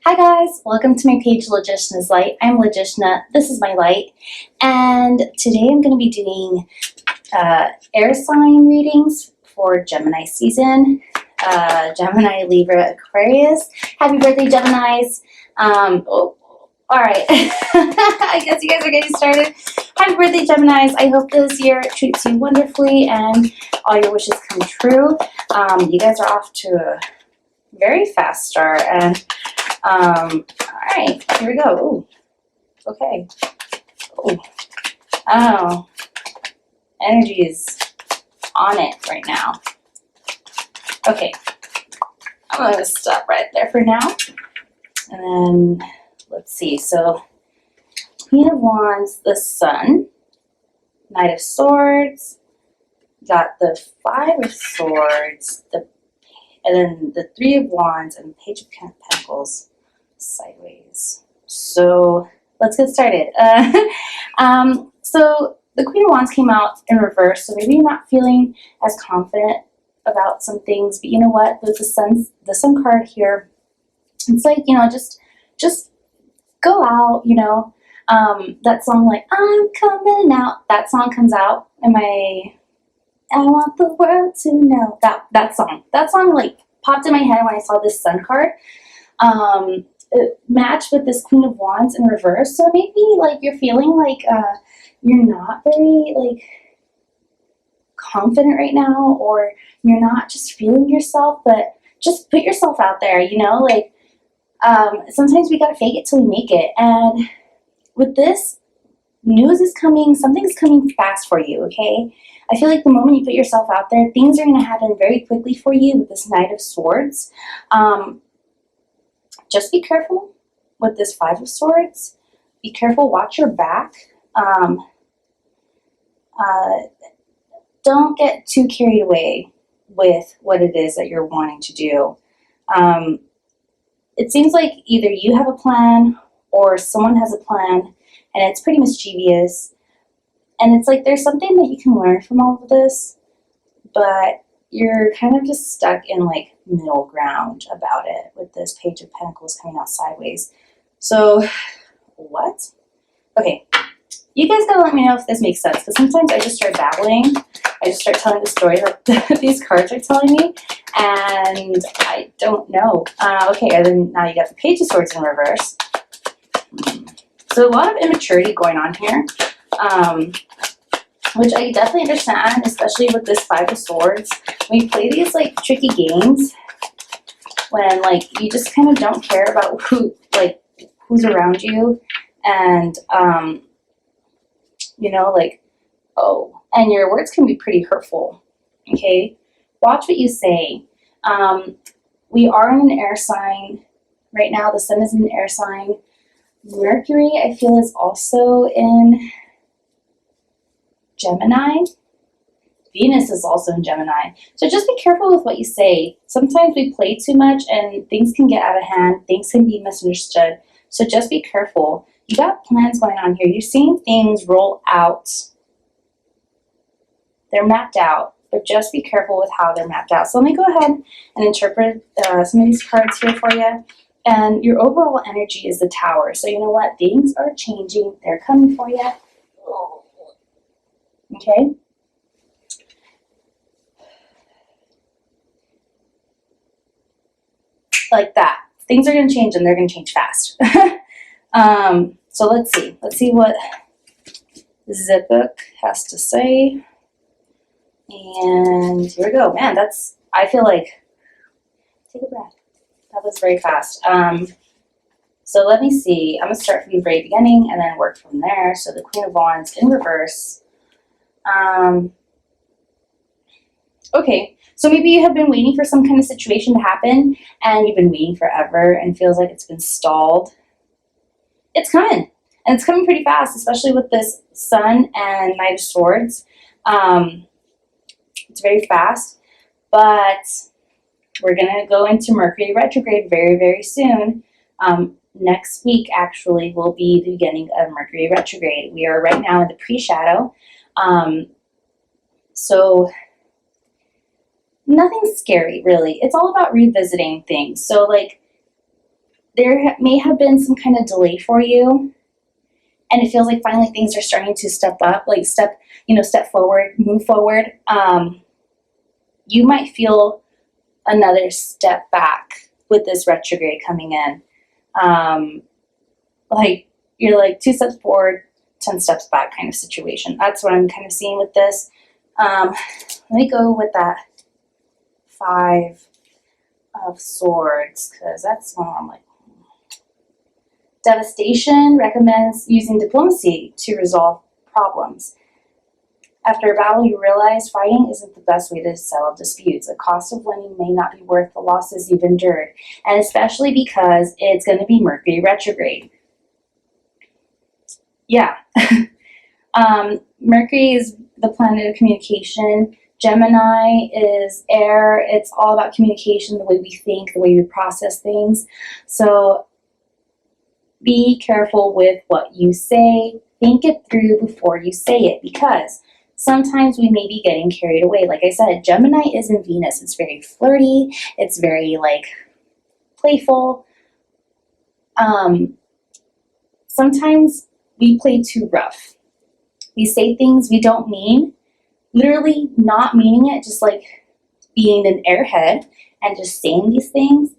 Hi guys, welcome to my page Logiciana's Light. I'm Logiciana, this is my light, and today I'm going to be doing air sign readings for Gemini season, Gemini, Libra, Aquarius. Happy birthday, Geminis. Alright, I guess you guys are getting started. Happy birthday, Geminis. I hope this year treats you wonderfully and all your wishes come true. You guys are off to a very fast start, and alright, here we go. Ooh, okay. Ooh. Oh, energy is on it right now. Okay, I'm going to stop right there for now. And then, let's see. So, Queen of Wands, the Sun, Knight of Swords, got the Five of Swords, and then the Three of Wands, and Page of Pentacles sideways. So let's get started. So the Queen of Wands came out in reverse, so maybe you're not feeling as confident about some things, but you know what? With the Sun card here, it's like, you know, just go out, you know. That song, like, I'm coming out, that song comes out, and I want the world to know. That song like popped in my head when I saw this Sun card. It matched with this Queen of Wands in reverse. So maybe like you're feeling like you're not very like confident right now, or you're not just feeling yourself, but just put yourself out there, you know, like sometimes we gotta fake it till we make it. And with this, news is coming, something's coming fast for you, okay? I feel like the moment you put yourself out there, things are going to happen very quickly for you with this Knight of Swords. Just be careful with this Five of Swords. Be careful, watch your back. Don't get too carried away with what it is that you're wanting to do. It seems like either you have a plan or someone has a plan, and it's pretty mischievous. And it's like there's something that you can learn from all of this, but you're kind of just stuck in like middle ground about it with this Page of Pentacles coming out sideways. So, what? Okay, you guys gotta let me know if this makes sense, because sometimes I just start babbling. I just start telling the story that these cards are telling me, and I don't know. Okay, and then now you got the Page of Swords in reverse. So a lot of immaturity going on here. Which I definitely understand, especially with this Five of Swords. When you play these like tricky games, when like you just kind of don't care about who's around you, and you know, like, oh, and your words can be pretty hurtful. Okay, watch what you say. We are in an air sign right now. The Sun is in an air sign. Mercury, I feel, is also in Gemini. Venus is also in Gemini. So just be careful with what you say. Sometimes we play too much and things can get out of hand. Things can be misunderstood. So just be careful. You got plans going on here. You're seeing things roll out. They're mapped out, but just be careful with how they're mapped out. So let me go ahead and interpret some of these cards here for you. And your overall energy is the Tower. So you know what? Things are changing. They're coming for you. Okay? Like that. Things are going to change, and they're going to change fast. So let's see. Let's see what Zip Book has to say. And here we go. Man, I feel like, take a breath. That was very fast. So let me see. I'm going to start from the very beginning and then work from there. So the Queen of Wands in reverse. Okay, so maybe you have been waiting for some kind of situation to happen, and you've been waiting forever and feels like it's been stalled. It's coming, and it's coming pretty fast, especially with this Sun and Knight of Swords. It's very fast, but we're going to go into Mercury retrograde very, very soon. Next week, actually, will be the beginning of Mercury retrograde. We are right now in the pre-shadow. So nothing scary, really. It's all about revisiting things. So, like, there may have been some kind of delay for you, and it feels like finally things are starting to step up, like step forward, move forward. You might feel another step back with this retrograde coming in. Like you're like 2 steps forward, 10 steps back kind of situation. That's what I'm kind of seeing with this. Let me go with that 5 of Swords, because that's one I'm like, Devastation recommends using diplomacy to resolve problems. After a battle, you realize fighting isn't the best way to settle disputes. The cost of winning may not be worth the losses you've endured, and especially because it's going to be Mercury retrograde. Yeah. Mercury is the planet of communication. Gemini is air. It's all about communication, the way we think, the way we process things. So be careful with what you say. Think it through before you say it, because sometimes we may be getting carried away. Like I said, Gemini is in Venus. It's very flirty. It's very like playful. Sometimes we play too rough. We say things we don't mean, literally not meaning it, just like being an airhead and just saying these things.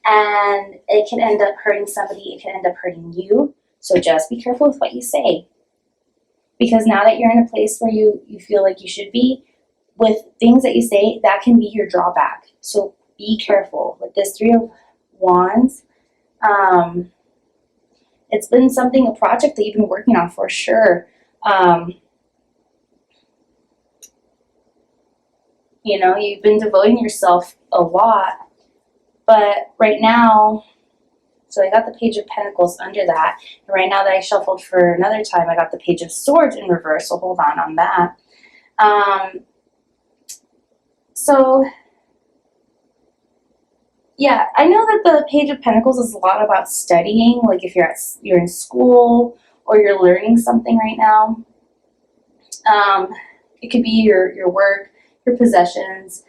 And it can end up hurting somebody. It can end up hurting you. So just be careful with what you say. Because now that you're in a place where you feel like you should be, with things that you say, that can be your drawback. So be careful. With this 3 of Wands, it's been a project that you've been working on for sure. You've been devoting yourself a lot. But right now, so I got the Page of Pentacles under that. And right now that I shuffled for another time, I got the Page of Swords in reverse. So hold on that. Yeah, I know that the Page of Pentacles is a lot about studying. Like if you're in school or you're learning something right now. It could be your work, your possessions,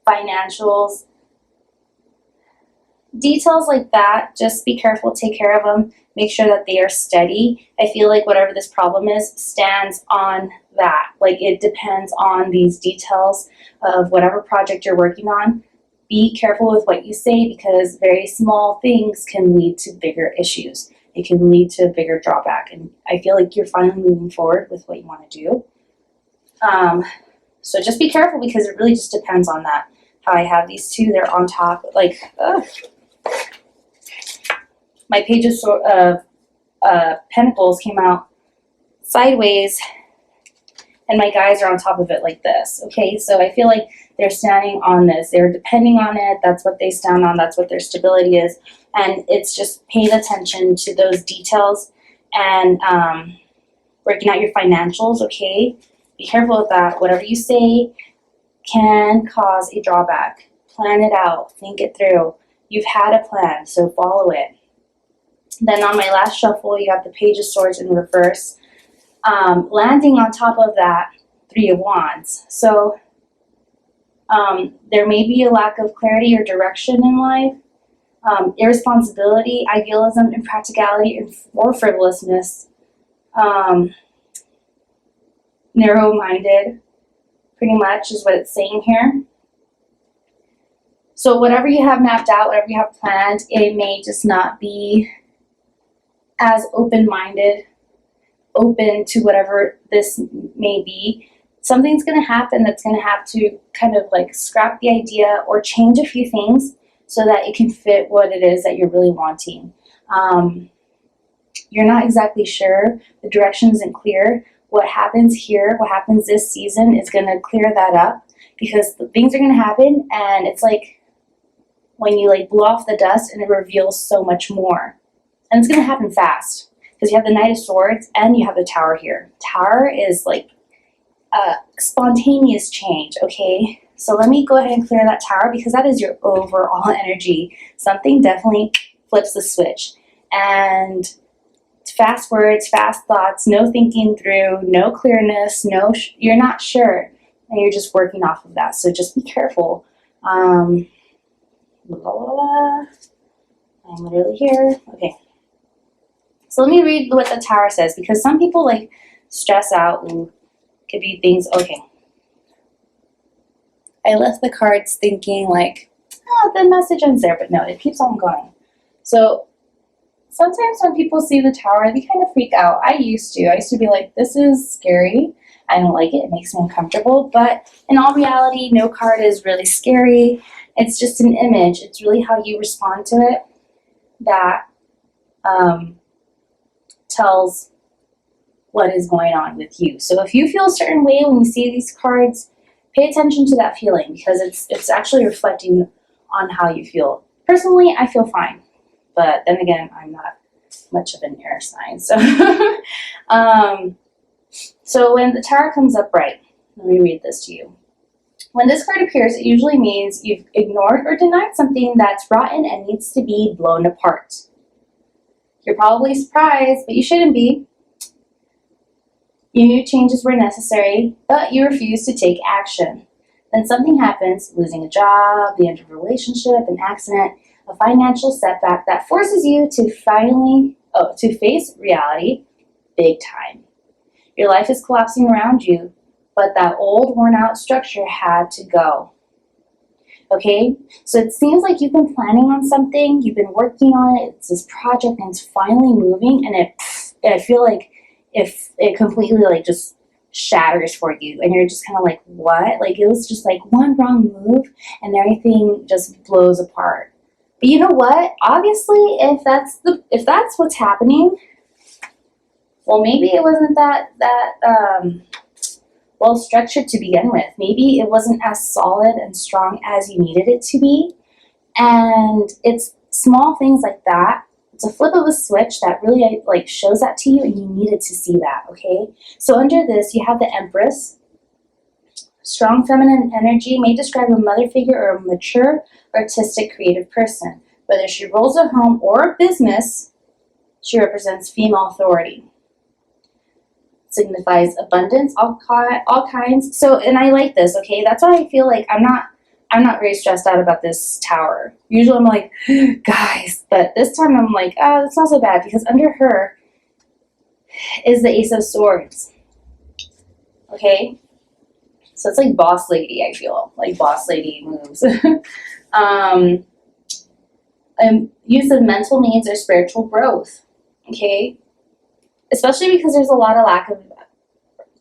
financials, details like that. Just be careful, take care of them, make sure that they are steady. I feel like whatever this problem is stands on that. Like it depends on these details of whatever project you're working on. Be careful with what you say, because very small things can lead to bigger issues. It can lead to a bigger drawback. And I feel like you're finally moving forward with what you want to do. So just be careful, because it really just depends on that. How I have these two, they're on top, like, my Page of Pentacles came out sideways, and my guys are on top of it like this. Okay, so I feel like they're standing on this. They're depending on it. That's what they stand on. That's what their stability is. And it's just paying attention to those details and working out your financials, okay? Be careful with that. Whatever you say can cause a drawback. Plan it out. Think it through. You've had a plan, so follow it. Then on my last shuffle, you got the Page of Swords in reverse. Landing on top of that, 3 of Wands. So there may be a lack of clarity or direction in life. Irresponsibility, idealism, impracticality, or frivolousness. Narrow-minded, pretty much is what it's saying here. So whatever you have mapped out, whatever you have planned, it may just not be as open-minded, open to whatever this may be. Something's going to happen that's going to have to kind of like scrap the idea or change a few things so that it can fit what it is that you're really wanting. You're not exactly sure. The direction isn't clear. What happens here, what happens this season is going to clear that up, because things are going to happen, and it's like when you like blow off the dust and it reveals so much more. And it's going to happen fast, because you have the Knight of Swords and you have the Tower here. Tower is like a spontaneous change, okay? So let me go ahead and clear that Tower, because that is your overall energy. Something definitely flips the switch. And fast words, fast thoughts, no thinking through, no clearness, you're not sure, and you're just working off of that. So just be careful. I'm literally here. Okay. So let me read what the Tower says, because some people like stress out. Ooh, could be things. Okay. I left the cards thinking like, oh, the message ends there, but no, it keeps on going. So sometimes when people see the Tower, they kind of freak out. I used to be like, this is scary. I don't like it. It makes me uncomfortable. But in all reality, no card is really scary. It's just an image. It's really how you respond to it that tells what is going on with you. So if you feel a certain way when you see these cards, pay attention to that feeling, because it's actually reflecting on how you feel. Personally, I feel fine. But then again, I'm not much of an air sign. So, so when the Tower comes up right, let me read this to you. When this card appears, it usually means you've ignored or denied something that's rotten and needs to be blown apart. You're probably surprised, but you shouldn't be. You knew changes were necessary, but you refused to take action. Then something happens, losing a job, the end of a relationship, an accident, a financial setback that forces you to to face reality big time. Your life is collapsing around you, but that old, worn-out structure had to go. Okay? So it seems like you've been planning on something, you've been working on it, it's this project, and it's finally moving, and I feel like if it completely like just shatters for you, and you're just kind of like, what? Like, it was just like one wrong move, and everything just blows apart. But you know what? Obviously, if that's what's happening, well, maybe it wasn't that well structured to begin with. Maybe it wasn't as solid and strong as you needed it to be. And it's small things like that. It's a flip of a switch that really like shows that to you, and you needed to see that, okay? So under this, you have the Empress. Strong feminine energy may describe a mother figure or a mature, artistic, creative person. Whether she rules a home or a business, she represents female authority. Signifies abundance, all kinds. So, and I like this, okay? That's why I feel like I'm not very stressed out about this Tower. Usually I'm like, guys, but this time I'm like, oh, that's not so bad, because under her is the Ace of Swords. Okay? So it's like boss lady, I feel. Like boss lady moves. Use of mental needs or spiritual growth. Okay? Especially because there's a lot of lack of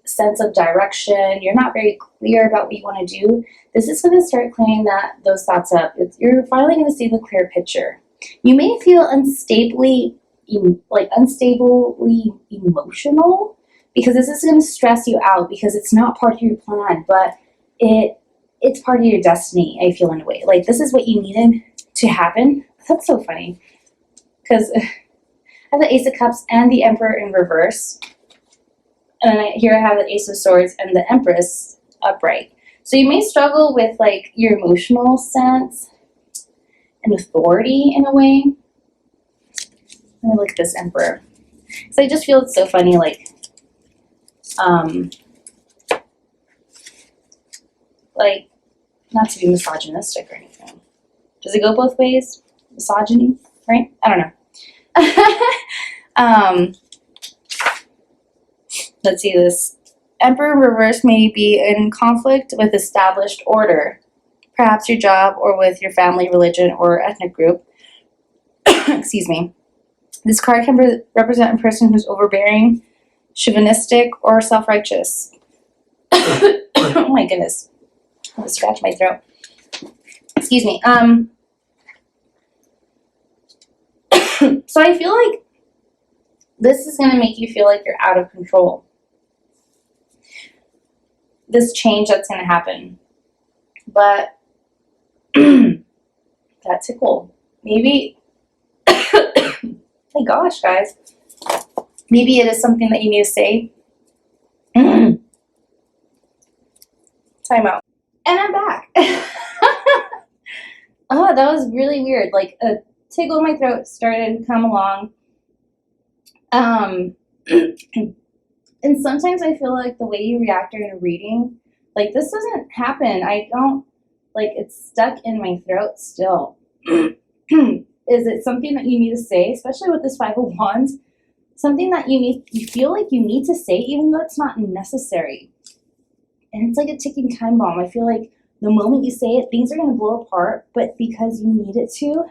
sense of direction. You're not very clear about what you want to do. This is going to start clearing those thoughts up. You're finally going to see the clear picture. You may feel unstably emotional, because this is going to stress you out, because it's not part of your plan, but it's part of your destiny, I feel, in a way. Like, this is what you needed to happen. That's so funny, because I have the Ace of Cups and the Emperor in reverse. And then here I have the Ace of Swords and the Empress upright. So you may struggle with like your emotional sense and authority in a way. Let me look at this Emperor. Because I just feel it's so funny, like not to be misogynistic or anything. Does it go both ways? Misogyny, right? I don't know. Let's see, this Emperor in reverse may be in conflict with established order, perhaps your job or with your family, religion, or ethnic group. Excuse me. This card can represent a person who's overbearing, chauvinistic, or self-righteous. Oh my goodness. I'm gonna scratch my throat. Excuse me. So I feel like this is going to make you feel like you're out of control. This change that's going to happen. But that tickle. Maybe, my gosh, guys. Maybe it is something that you need to say. Time out. And I'm back. Oh, that was really weird. Like a tickle in my throat started to come along. And sometimes I feel like the way you react during a reading, like this doesn't happen. I don't, like, it's stuck in my throat still. It Is it something that you need to say, especially with this Five of Wands? Something that you feel like you need to say, even though it's not necessary. And it's like a ticking time bomb. I feel like the moment you say it, things are going to blow apart, but because you need it to,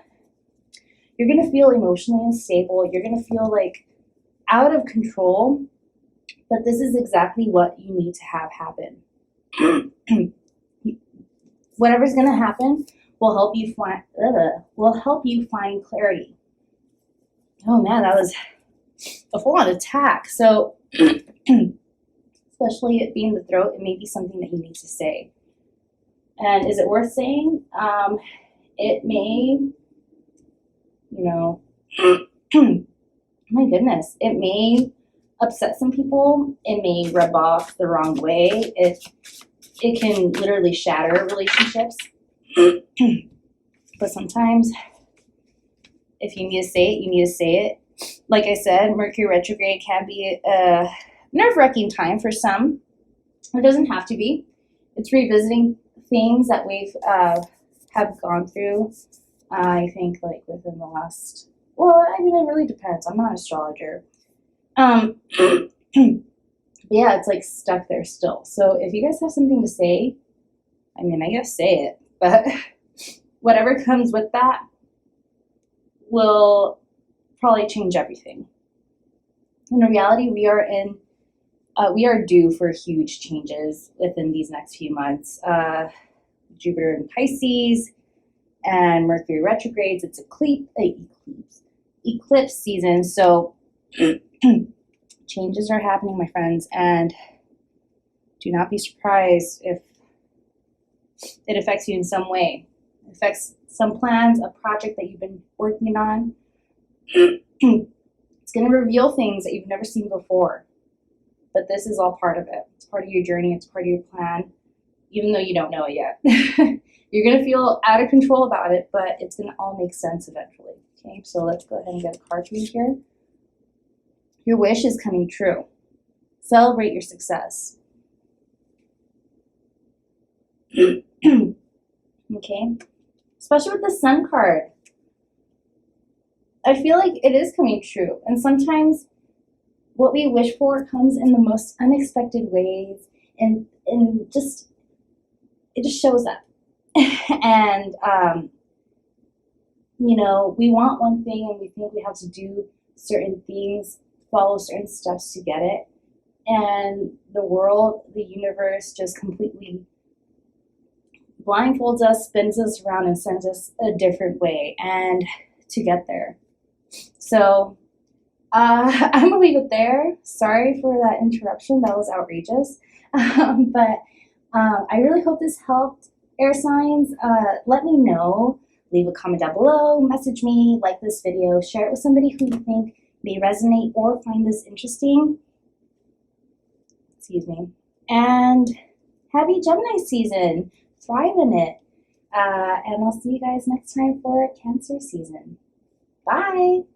you're going to feel emotionally unstable. You're going to feel like out of control, but this is exactly what you need to have happen. Whatever's going to happen will help you find clarity. Oh man, that was a full-on attack. So, especially it being the throat, it may be something that you need to say. And is it worth saying? It may, my goodness, it may upset some people. It may rub off the wrong way. It can literally shatter relationships. But sometimes, if you need to say it, you need to say it. Like I said, Mercury retrograde can be a nerve-wracking time for some. It doesn't have to be. It's revisiting things that we've have gone through. I think like within the last. Well, I mean, it really depends. I'm not an astrologer. But yeah, it's like stuck there still. So if you guys have something to say, I mean, I guess say it. But whatever comes with that will probably change everything. In reality, we are due for huge changes within these next few months. Jupiter in Pisces and Mercury retrogrades. It's eclipse season. So changes are happening, my friends, and do not be surprised if it affects you in some way. It affects some plans, a project that you've been working on. It's going to reveal things that you've never seen before. But this is all part of it. It's part of your journey. It's part of your plan, even though you don't know it yet. You're going to feel out of control about it, but it's going to all make sense eventually. Okay, so let's go ahead and get a card for you here. Your wish is coming true. Celebrate your success. Okay, especially with the Sun card. I feel like it is coming true. And sometimes what we wish for comes in the most unexpected ways, and it just shows up. And we want one thing and we think we have to do certain things, follow certain steps to get it. And the world, the universe just completely blindfolds us, spins us around, and sends us a different way and to get there. So I'm gonna leave it there. Sorry for that interruption. That was outrageous. But I really hope this helped, air signs. Let me know. Leave a comment down below. Message me. Like this video. Share it with somebody who you think may resonate or find this interesting. Excuse me. And happy Gemini season. Thrive in it. And I'll see you guys next time for Cancer season. Bye.